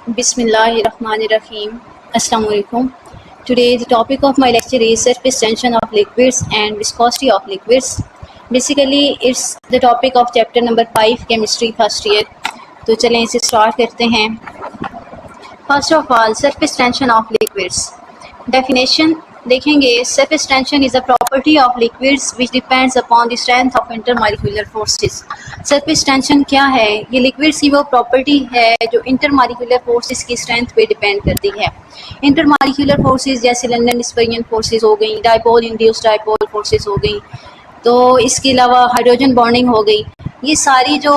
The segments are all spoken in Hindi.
Bismillahirrahmanirrahim. Assalamu alaikum. Today the topic of my lecture is surface tension of liquids and viscosity of liquids. Basically it's the topic of chapter number 5 chemistry first year. तो चलें इसे स्टार्ट करते हैं. First of all surface tension of liquids. Definition देखेंगे. Surface tension is a property of liquids which depends upon the strength of intermolecular forces. Surface tension क्या है? ये लिक्विड्स की वो प्रॉपर्टी है जो इंटरमॉलिक्यूलर फोर्सेस की स्ट्रेंथ पे डिपेंड करती है. इंटरमॉलिक्यूलर फोर्सेस जैसे लंदन डिस्पर्जन फोर्सेस हो गई, डाइपोल इंड्यूस्ड डाइपोल फोर्सेस हो गई, तो इसके अलावा हाइड्रोजन बॉन्डिंग हो गई. ये सारी जो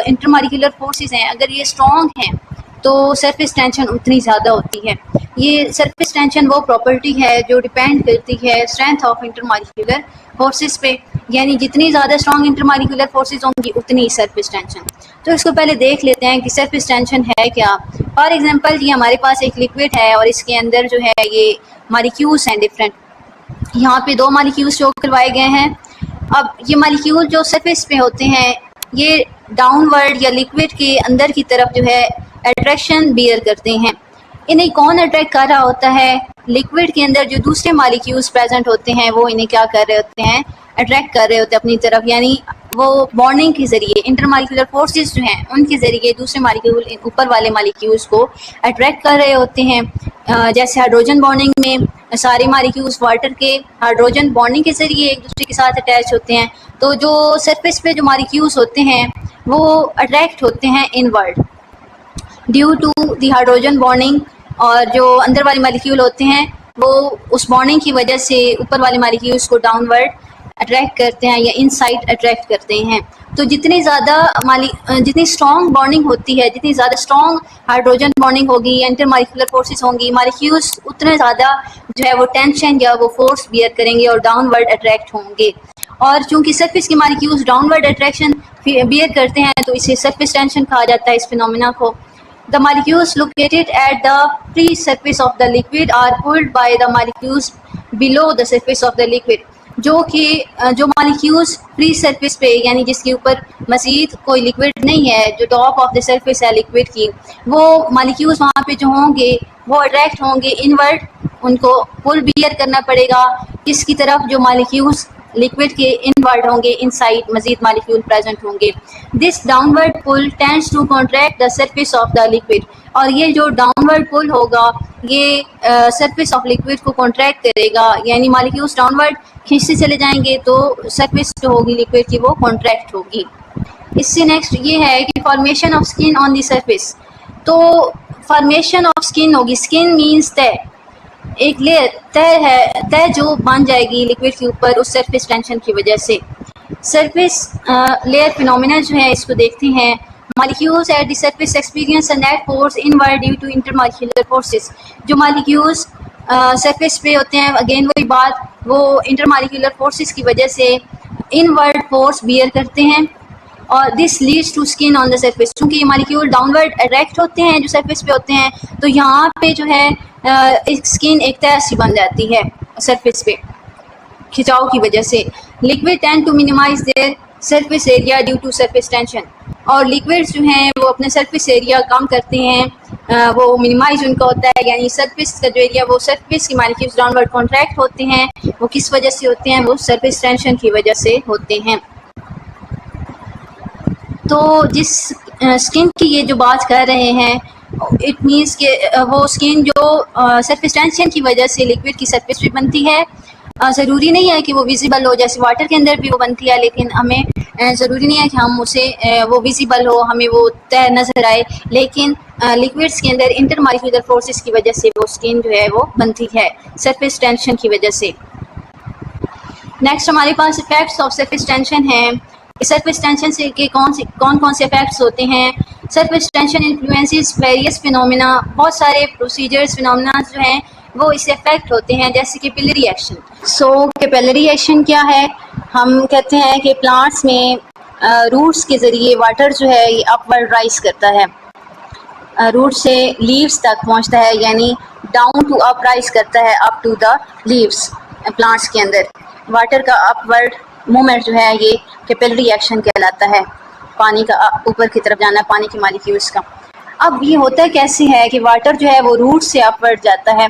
इंटरमॉलिक्यूलर फोर्सेस हैं अगर ये स्ट्रॉन्ग हैं तो सरफेस टेंशन उतनी ज़्यादा होती है. ये सरफेस टेंशन वो प्रॉपर्टी है जो डिपेंड करती है स्ट्रेंथ ऑफ इंटरमॉलिक्यूलर फोर्सेस पे, यानी जितनी ज़्यादा स्ट्रॉन्ग इंटरमॉलिक्यूलर फोर्सेस होंगी उतनी सरफेस टेंशन. तो इसको पहले देख लेते हैं कि सरफेस टेंशन है क्या. फॉर एग्जांपल ये हमारे पास एक लिक्विड है और इसके अंदर जो है ये मॉलिक्यूल्स हैं डिफरेंट. यहाँ पे 2 मॉलिक्यूल्स शो करवाए गए हैं. अब ये मॉलिक्यूल जो सरफेस पे होते हैं ये डाउनवर्ड या लिक्विड के अंदर की तरफ जो है अट्रैक्शन बियर करते हैं. इन्हें कौन अट्रैक्ट कर रहा होता है? लिक्विड के अंदर जो दूसरे मॉलिक्यूल्स प्रेजेंट होते हैं वो इन्हें क्या कर रहे होते हैं? अट्रैक्ट कर रहे होते हैं अपनी तरफ, यानी वो बॉन्डिंग के ज़रिए इंटरमॉलिक्यूलर फोर्सेस जो हैं उनके ज़रिए दूसरे मॉलिक्यूल ऊपर वाले मॉलिक्यूल्स को अट्रैक्ट कर रहे होते हैं. जैसे हाइड्रोजन बॉन्डिंग में सारे मॉलिक्यूल्स वाटर के हाइड्रोजन बॉन्डिंग के ज़रिए एक दूसरे के साथ अटैच होते हैं, तो जो सरफेस पे जो मॉलिक्यूल्स होते हैं वो अट्रैक्ट होते हैं inward due to the hydrogen bonding, और जो अंदर वाले मॉलिक्यूल होते हैं वो उस बॉन्डिंग की वजह से ऊपर वाले मॉलिक्यूल्स को डाउनवर्ड अट्रैक्ट करते हैं या इनसाइड अट्रैक्ट करते हैं. तो जितनी स्ट्रॉन्ग बॉन्डिंग होती है, जितनी ज़्यादा स्ट्रॉन्ग हाइड्रोजन बॉन्डिंग होगी या इंटरमॉलिक्यूलर फोर्सेस होंगी, मॉलिक्यूल्स उतने ज़्यादा जो है वो टेंशन या वो फोर्स बियर करेंगे और डाउनवर्ड अट्रैक्ट होंगे. और चूंकि सरफेस के मॉलिक्यूल्स डाउनवर्ड अट्रैक्शन बियर करते हैं तो इसे सरफेस टेंशन कहा जाता है इस फिनोमेना को. The molecules located at the free surface of the liquid are pulled by the molecules below the surface of the liquid. जो मॉलिक्यूल्स फ्री सरफेस पे यानी जिसके ऊपर मज़ीद कोई लिक्विड नहीं है, जो टॉप ऑफ द सरफेस है लिक्विड की, वो मॉलिक्यूल्स वहाँ पे जो होंगे वो अट्रैक्ट होंगे इनवर्ड. उनको पुल बियर करना पड़ेगा किसकी तरफ? जो मॉलिक्यूल्स लिक्विड के इनवर्ड होंगे, इनसाइड मजीद मॉलिक्यूल प्रेजेंट होंगे. This downward pull tends to contract the surface of the liquid. और ये जो डाउनवर्ड पुल होगा ये सरफेस ऑफ लिक्विड को कॉन्ट्रैक्ट करेगा, यानी मॉलिक्यूल्स डाउनवर्ड खींचते चले जाएंगे तो सरफेस जो होगी लिक्विड की वो कॉन्ट्रैक्ट होगी. इससे नेक्स्ट ये है कि formation of skin on the surface. तो फॉर्मेशन ऑफ स्किन होगी. स्किन मीन्स तय, एक लेयर तय है, तय जो बन जाएगी लिक्विड के ऊपर उस सरफेस टेंशन की वजह से. सरफेस लेयर फिनोमेना जो है इसको देखते हैं. Molecules at the surface experience a net force inward due to intermolecular forces. जो मॉलिक्यूल्स सरफेस पे होते हैं, अगेन वही बात, वो इंटरमॉलिक्यूलर फोर्सेस की वजह से इनवर्ड फोर्स बियर करते हैं और this leads to skin on the surface. क्योंकि ये मॉलिक्यूल डाउनवर्ड अट्रैक्ट होते हैं जो सरफेस पे होते हैं, तो यहाँ पे जो है एक स्किन एक तय सी बन जाती है सरफेस पे खिंचाव की वजह से. Liquid tend to minimise their surface area due to surface tension. और लिक्विड्स जो हैं वो अपने सरफेस एरिया कम करते हैं, वो मिनिमाइज उनका होता है, यानी सरफेस का जो एरिया वो सरफेस की मॉलिक्यूल्स डाउनवर्ड कॉन्ट्रैक्ट होते हैं. वो किस वजह से होते हैं? वो सरफेस टेंशन की वजह से होते हैं. तो जिस स्किन की ये जो बात कर रहे हैं इट मीन्स कि वो स्किन जो सरफेस टेंशन की वजह से लिक्विड की सरफेस पे बनती है. ज़रूरी नहीं है कि वो विजिबल हो, जैसे वाटर के अंदर भी वो बनती है, लेकिन हमें ज़रूरी नहीं है कि हम उसे वो विजिबल हो, हमें वो तय नज़र आए, लेकिन लिक्विड्स के अंदर इंटरमॉलिक्यूलर फोर्सेस की वजह से वो स्किन जो है वो बनती है सरफेस टेंशन की वजह से. नेक्स्ट हमारे पास इफेक्ट्स ऑफ सरफेस टेंशन हैं. सरफेस टेंशन से के कौन कौन से इफेक्ट्स होते हैं? Surface tension influences various phenomena. बहुत सारे प्रोसीजर्स फिनोमेना जो हैं वो इससे अफेक्ट होते हैं, जैसे कि कैपिलरी एक्शन. सो कैपिलरी एक्शन क्या है? हम कहते हैं कि प्लांट्स में रूट्स के ज़रिए वाटर जो है ये अपवर्ड राइज करता है, रूट से लीव्स तक पहुंचता है, यानी डाउन टू अप राइज करता है up to the leaves. Plants के अंदर वाटर का अपवर्ड मूवमेंट जो है ये कैपिलरी एक्शन कहलाता है. पानी का ऊपर की तरफ जाना, पानी के मॉलिक्यूल्स का. अब ये होता कैसे है कि वाटर जो है वो रूट से अपवर्ड जाता है।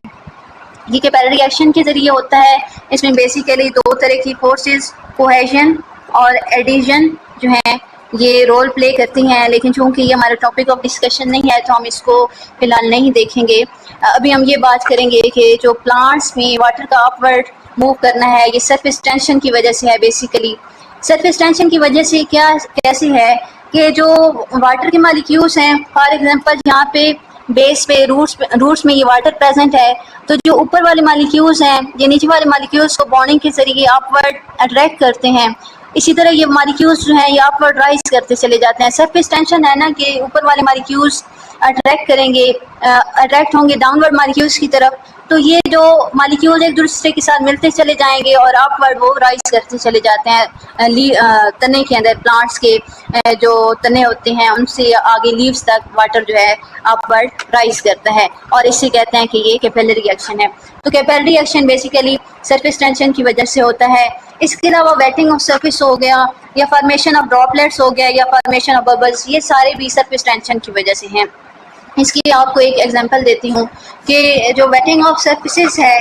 ये कैपिलरी रिएक्शन के ज़रिए होता है। इसमें बेसिकली दो तरह की फोर्सेस, कोहेजन और एडिशन जो हैं ये रोल प्ले करती हैं, लेकिन चूंकि ये हमारा टॉपिक ऑफ डिस्कशन नहीं है तो हम इसको फ़िलहाल नहीं देखेंगे। अभी हम ये बात करेंगे कि जो प्लांट्स में वाटर का अपवर्ड मूव करना है ये सरफेस टेंशन की वजह से है। बेसिकली सरफेस टेंशन की वजह से कैसे है कि जो वाटर के मालिक्यूल्स हैं, फॉर एग्जांपल यहाँ पे बेस पे रूट्स में ये वाटर प्रेजेंट है, तो जो ऊपर वाले मालिक्यूल्स हैं ये नीचे वाले मालिक्यूल्स को बॉन्डिंग के जरिए अपवर्ड अट्रैक्ट करते हैं। इसी तरह ये मालिक्यूल्स जो हैं ये अपवर्ड राइज करते चले जाते हैं। सरफेस टेंशन है ना कि ऊपर वाले मालिक्यूल्स अट्रैक्ट होंगे डाउनवर्ड मालिक्यूल्स की तरफ, तो ये जो मालिक्यूल एक दूसरे के साथ मिलते चले जाएंगे और अपवर्ड वो राइज करते चले जाते हैं। तने के अंदर प्लांट्स के जो तने होते हैं उनसे आगे लीव्स तक वाटर जो है अपवर्ड राइज करता है, और इसे कहते हैं कि ये कैपिलरी रिएक्शन है। तो capillary reaction basically surface tension की वजह से होता है। इसके अलावा वेटिंग ऑफ सरफेस हो गया, या फॉर्मेशन ऑफ ड्रॉपलेट्स हो गया, या फॉर्मेशन ऑफ बबल्स, ये सारे भी सरफेस टेंशन की वजह से हैं। इसकी आपको एक एग्जांपल देती हूँ कि जो वेटिंग ऑफ सरफेसेस है,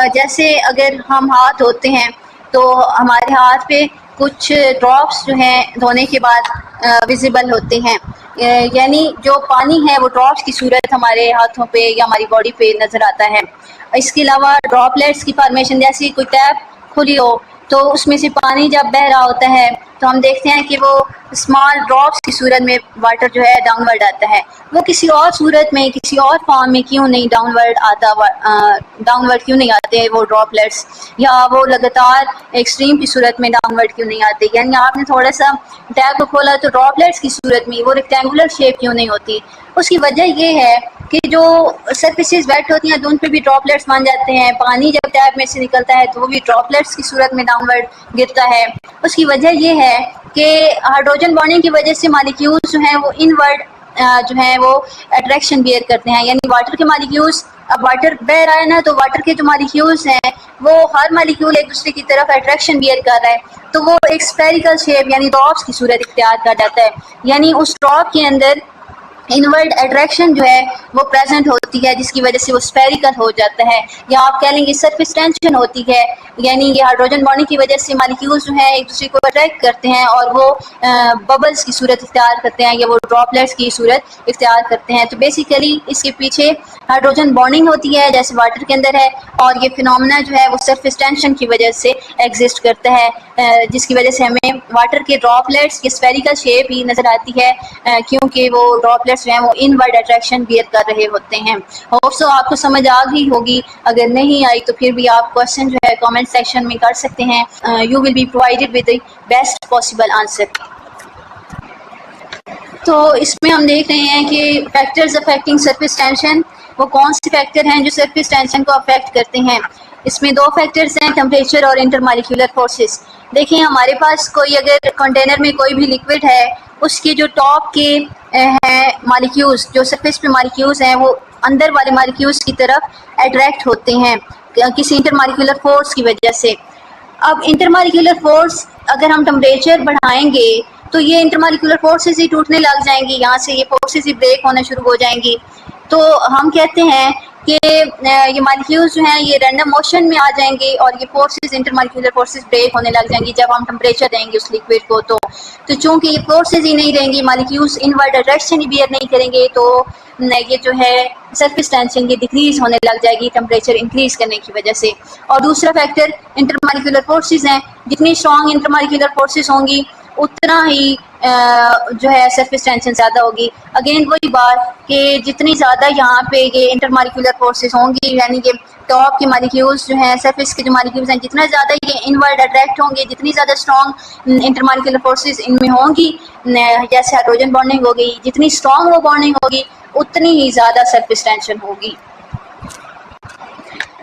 जैसे अगर हम हाथ धोते हैं तो हमारे हाथ पे कुछ ड्रॉप्स जो हैं धोने के बाद विजिबल होते हैं, यानी जो पानी है वो ड्रॉप्स की सूरत हमारे हाथों पे या हमारी बॉडी पे नज़र आता है। इसके अलावा ड्रॉपलेट्स की फॉर्मेशन, जैसे कोई टैप खुली हो तो उसमें से पानी जब बह रहा होता है तो हम देखते हैं कि वो स्मॉल ड्रॉप्स की सूरत में वाटर जो है डाउनवर्ड आता है। वो किसी और सूरत में, किसी और फॉर्म में क्यों नहीं डाउनवर्ड क्यों नहीं आते वो ड्रॉपलेट्स, या वो लगातार एक्सट्रीम की सूरत में डाउनवर्ड क्यों नहीं आते, यानी आपने थोड़ा सा टैप को खोला तो ड्रॉपलेट्स की सूरत में वो रेक्टेंगुलर शेप क्यों नहीं होती। उसकी वजह ये है कि जो सरफेसेस वेट होती हैं तो उन पर भी ड्रॉपलेट्स बन जाते हैं। पानी जब टैप में से निकलता है तो वो भी ड्रॉपलेट्स की सूरत में डाउनवर्ड गिरता है। उसकी वजह ये है कि हाइड्रोजन बॉन्डिंग की वजह से मालिक्यूल्स जो हैं वो इनवर्ड जो हैं वो अट्रैक्शन बियर करते हैं, यानी वाटर के मालिक्यूल्स, अब वाटर बह रहा है ना तो वाटर के जो मालिक्यूल्स हैं वो हर मालिक्यूल एक दूसरे की तरफ अट्रैक्शन बियर कर रहा है, तो वो एक स्फेरिकल शेप यानी ड्रॉप्स की सूरत इख्तियार कर जाता है। यानी उस ड्रॉप के अंदर इनवर्ड अट्रैक्शन जो है वो प्रेजेंट होती है, जिसकी वजह से वो स्फेरिकल हो जाता है, या आप कह लेंगे सरफेस टेंशन होती है। यानी ये हाइड्रोजन बॉन्डिंग की वजह से मालिक्यूल्स जो हैं एक दूसरे को अट्रैक्ट करते हैं और वो बबल्स की सूरत इख्तियार करते हैं या वो ड्रॉपलेट्स की सूरत इख्तियार करते हैं। तो बेसिकली इसके पीछे हाइड्रोजन बॉन्डिंग होती है जैसे वाटर के अंदर है, और ये फिनोमेना जो है वो सरफेस टेंशन की वजह से एग्जिस्ट करता है, जिसकी वजह से हमें वाटर के ड्रॉपलेट्स की स्फेरिकल शेप ही नज़र आती है, क्योंकि वो ड्रॉपलेट्स जो हैं वो इनवर्ड अट्रैक्शन बियर कर रहे होते हैं। होप सो आपको समझ आ गई होगी। अगर नहीं आई तो फिर भी आप क्वेश्चन जो है कमेंट सेक्शन में कर सकते हैं। You will be provided with the best possible answer. तो इसमें हम देख रहे हैं कि फैक्टर्स अफेक्टिंग सरफेस टेंशन, वो कौन से फैक्टर हैं जो सरफेस टेंशन को अफेक्ट करते हैं। इसमें दो फैक्टर्स हैं, टेम्परेचर और इंटरमॉलिक्यूलर फोर्सेस। देखिए हमारे पास कोई अगर कंटेनर में कोई भी लिक्विड है, उसके जो टॉप के हैं मालिक्यूल्स, जो सरफेस पे मालिक्यूल्स हैं वो अंदर वाले मालिक्यूल्स की तरफ अट्रैक्ट होते हैं किसी इंटरमॉलिक्यूलर फोर्स की वजह से। अब इंटरमॉलिक्यूलर फोर्स अगर हम टेम्परेचर बढ़ाएंगे तो ये इंटरमॉलिक्यूलर फोर्सेस ही टूटने लग जाएंगी, यहाँ से ये फोर्सेस ही ब्रेक होना शुरू हो जाएंगी। तो हम कहते हैं कि ये मालिक्यूल्स जो हैं ये रैंडम मोशन में आ जाएंगे और ये फोर्सेस, इंटरमॉलिक्यूलर फोर्सेस ब्रेक होने लग जाएंगी जब हम टेम्परेचर देंगे उस लिक्विड को। तो चूंकि ये फोर्सेस ही नहीं रहेंगी, मालिक्यूल्स इनवर्ड अट्रैक्शन ही बियर नहीं करेंगे, तो ये जो है सरफेस टेंशन ये डिक्रीज होने लग जाएगी टेम्परेचर इंक्रीज करने की वजह से। और दूसरा फैक्टर इंटरमॉलिक्यूलर फोर्सेस हैं, जितनी स्ट्रॉन्ग इंटरमॉलिक्यूलर फोर्सेस होंगी उतना ही जो है सरफेस टेंशन ज़्यादा होगी। अगेन वही बात कि जितनी ज़्यादा यहाँ पे ये इंटरमॉलिक्यूलर फोर्सेस होंगी, यानी कि टॉप के मालिक्यूल्स जो हैं, सरफेस के जो मालिक्यूल्स हैं, जितना ज़्यादा ये इनवर्ड अट्रैक्ट होंगे, जितनी ज़्यादा स्ट्रॉन्ग इंटरमॉलिक्यूलर फोर्सेस इनमें होंगी, जैसे हाइड्रोजन बॉन्डिंग हो गई, जितनी स्ट्रॉन्ग वो बॉन्डिंग होगी उतनी ही ज़्यादा सरफेस टेंशन होगी।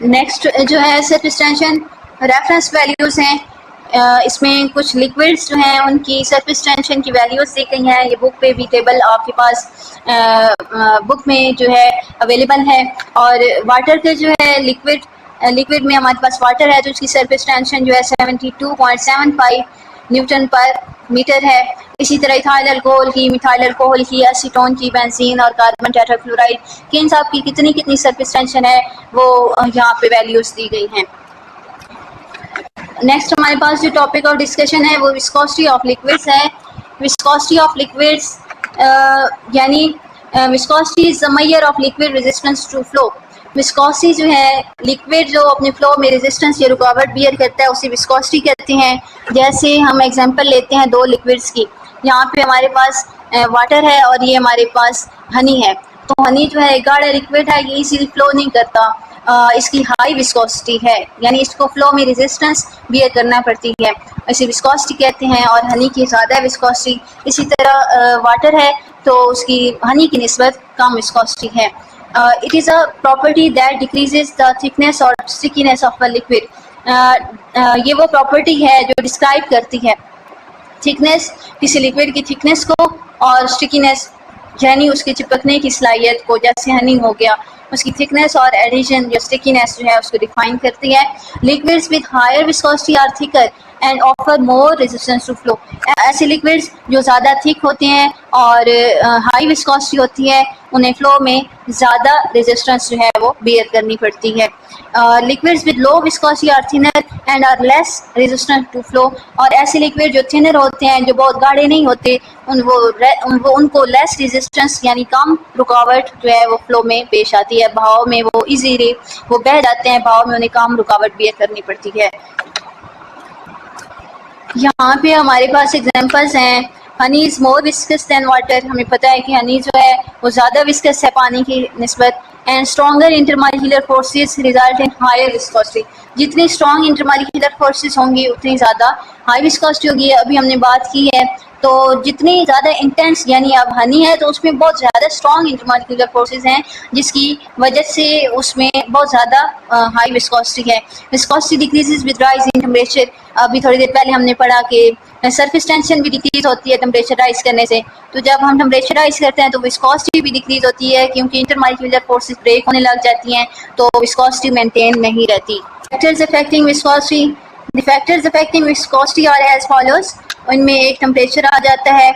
नेक्स्ट जो है सरफेस टेंशन रेफरेंस वैल्यूज़ हैं। इसमें कुछ लिक्विड्स जो हैं उनकी सरफेस टेंशन की वैल्यूज़ दी गई हैं। ये बुक पे भी टेबल आपके पास बुक में जो है अवेलेबल है। और वाटर के जो है लिक्विड में हमारे पास वाटर है तो उसकी सरफेस टेंशन जो है 72.75 न्यूटन पर मीटर है। इसी तरह इथाइल अल्कोहल की, मिथाइल अल्कोहल की, एसीटोन की, बेंजीन और कार्बन टेट्राफ्लोराइड की इन सब की कितनी कितनी सरफेस टेंशन है वो यहाँ पे वैल्यूज दी गई हैं। नेक्स्ट हमारे पास जो टॉपिक ऑफ डिस्कशन है वो विस्कोसिटी ऑफ लिक्विड्स है। विस्कोसिटी ऑफ लिक्विड्स यानी viscosity is the measure of liquid resistance to flow. Viscosity जो है लिक्विड जो अपने फ्लो में रेजिस्टेंस या रुकावट बियर करता है उसे विस्कोसिटी कहते हैं। जैसे हम एग्जांपल लेते हैं दो लिक्विड्स की, यहाँ पे हमारे पास वाटर है और ये हमारे पास हनी है। तो हनी जो है गाढ़ा लिक्विड है, ये इजीली फ्लो नहीं करता, इसकी हाई विस्कोसिटी है, यानी इसको फ्लो में रेजिस्टेंस बियर करना पड़ती है, इसे विस्कोसिटी कहते हैं। और हनी की ज़्यादा विस्कोसिटी, इसी तरह वाटर है तो उसकी हनी की निस्बत कम विस्कोसिटी है। It is a property that decreases the thickness और स्टिकीनेस ऑफ अ लिक्विड। ये वो प्रॉपर्टी है जो डिस्क्राइब करती है थिकनेस, किसी लिक्विड की थिकनेस को, और स्टिकीनेस यानी उसके चिपकने की सलाहियत को, जैसे हनी हो गया उसकी थिकनेस और एडिशन जो स्टिकीनेस जो है उसको डिफाइन करती है। Liquids with higher viscosity are thicker and offer more resistance to flow. ऐसे लिक्विड्स जो ज़्यादा थिक होते हैं और हाई विस्कोसिटी होती है उन्हें फ्लो में ज़्यादा रेजिस्टेंस जो है वो बियर करनी पड़ती है। Liquids with low viscosity are thinner and are less resistant to flow. और ऐसे लिक्विड जो थिनर होते हैं, जो बहुत गाढ़े नहीं होते, उनको लेस रेजिस्टेंस यानी कम रुकावट जो है वो फ्लो में पेश आती है। बहाव में वो इजीली वो बह जाते हैं, बहाव में उन्हें कम रुकावट बियर करनी पड़ती है। यहाँ पे हमारे पास एग्जांपल्स हैं। Honey is more viscous than water. हमें पता है कि हनी जो है वो ज़्यादा विस्कस है पानी की निस्बत। And stronger intermolecular forces result in higher viscosity. जितनी स्ट्रॉन्ग इंटरमॉलिक्यूलर फोर्सेस होंगी उतनी ज़्यादा हाई विस्कोसिटी होगी। अभी हमने बात की है, तो जितनी ज़्यादा इंटेंस यानी अब हनी है तो उसमें बहुत ज़्यादा स्ट्रॉन्ग इंटरमॉलिक्यूलर फोर्सेस हैं, जिसकी वजह से उसमें बहुत ज़्यादा हाई विस्कोसिटी है। Viscosity decreases with rise in temperature. अभी थोड़ी देर पहले हमने पढ़ा कि सरफेस टेंशन भी डिक्रीज होती है टेम्परेचर राइज करने से। तो जब हम टेम्परेचर राइज करते हैं तो विस्कोसिटी भी डिक्रीज होती है, क्योंकि इंटरमॉलिक्यूलर फोर्सेस ब्रेक होने लग जाती हैं तो विस्कोसिटी मेंटेन नहीं रहती। Factors affecting viscosity. The factors affecting viscosity are as follows. उनमें एक टेम्परेचर आ जाता है,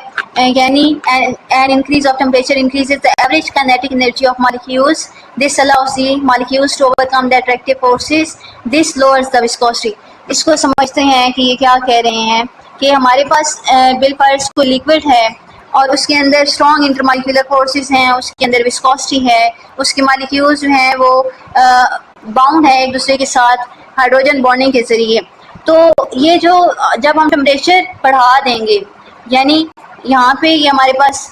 यानी an increase of temperature increases the average kinetic energy of molecules. This allows the molecules to overcome the attractive forces. This lowers the viscosity. इसको समझते हैं कि ये क्या कह रहे हैं कि हमारे पास बिलफर्ज कोई लिक्विड है और उसके अंदर स्ट्रॉन्ग इंटरमॉलिक्यूलर फोर्सेस हैं, उसके अंदर विस्कोसिटी है, उसके मॉलिक्यूल्स जो हैं वो बाउंड है एक दूसरे के साथ हाइड्रोजन बॉन्डिंग के ज़रिए। तो ये जो जब हम टेम्परेचर बढ़ा देंगे, यानी यहाँ पे ये हमारे पास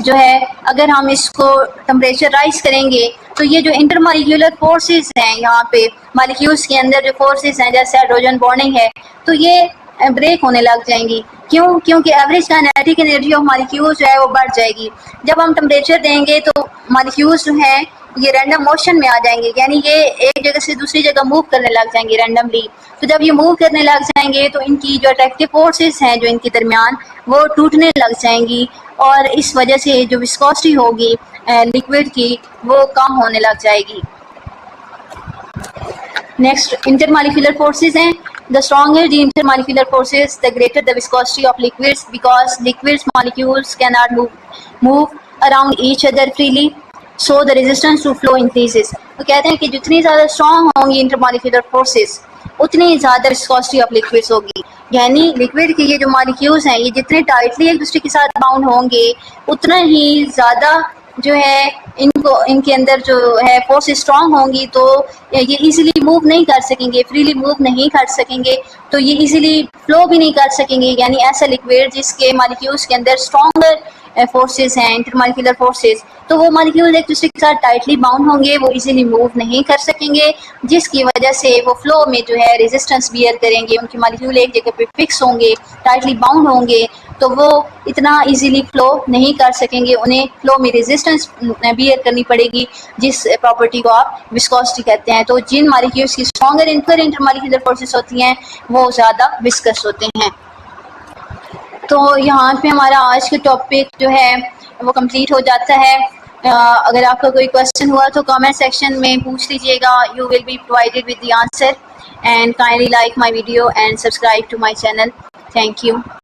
जो है अगर हम इसको टेम्परेचर राइज करेंगे तो ये जो इंटरमॉलिक्यूलर फोर्सेस हैं यहाँ पे मॉलिक्यूल्स के अंदर जो फोर्सेस हैं जैसे हाइड्रोजन बॉन्डिंग है तो ये ब्रेक होने लग जाएंगी। क्यों? क्योंकि average kinetic energy of molecules जो है वो बढ़ जाएगी। जब हम टेम्परेचर देंगे तो मॉलिक्यूल्स जो हैं ये रैंडम मोशन में आ जाएंगे, यानी ये एक जगह से दूसरी जगह मूव करने लग जाएंगे रैंडमली। तो जब ये मूव करने लग जाएंगे तो इनकी जो अट्रैक्टिव फोर्सेस हैं जो इनके दरमियान वो टूटने लग जाएंगी, और इस वजह से जो विस्कोसिटी होगी लिक्विड की वो कम होने लग जाएगी। नेक्स्ट इंटरमॉलिक्यूलर फोर्सेस हैं। The stronger the intermolecular forces, the greater the viscosity of liquids, because liquids molecules cannot move around each other freely, so the resistance to flow increases. तो कहते हैं कि जितनी ज़्यादा स्ट्रॉन्ग होंगी इंटरमॉलिक्यूलर फोर्सेस उतनी ज़्यादा विस्कोसिटी ऑफ लिक्विड्स होगी। यानी लिक्विड के ये जो मॉलिक्यूल्स हैं ये जितने टाइटली एक दूसरे के साथ बाउंड होंगे उतना ही ज़्यादा जो है इनके अंदर जो है फोर्स स्ट्रांग होंगी, तो ये इजीली मूव नहीं कर सकेंगे, फ्रीली मूव नहीं कर सकेंगे, तो ये इजीली फ्लो भी नहीं कर सकेंगे। यानी ऐसा लिक्विड जिसके मॉलिक्यूल्स के अंदर स्ट्रॉन्गर फोर्सेस हैं इंटरमॉलिक्यूलर फोर्सेस, तो वो मॉलिक्यूल एक दूसरे के साथ टाइटली बाउंड होंगे, वो इजीली मूव नहीं कर सकेंगे, जिसकी वजह से वो फ्लो में जो है रेजिस्टेंस बियर करेंगे। उनके मॉलिक्यूल एक जगह पे फिक्स होंगे, टाइटली बाउंड होंगे, तो वो इतना इजीली फ्लो नहीं कर सकेंगे, उन्हें फ्लो में रेजिस्टेंस बियर करनी पड़ेगी, जिस प्रॉपर्टी को आप विस्कोसिटी कहते हैं। तो जिन मॉलिक्यूल्स की स्ट्रॉन्गर इंटरमॉलिक्यूलर फोर्सेस होती हैं वो ज़्यादा विस्कस होते हैं। तो यहाँ पे हमारा आज का टॉपिक जो है वो कंप्लीट हो जाता है। अगर आपका कोई क्वेश्चन हुआ तो कमेंट सेक्शन में पूछ लीजिएगा, you will be provided with the answer, and kindly like my video and subscribe to my channel. Thank you.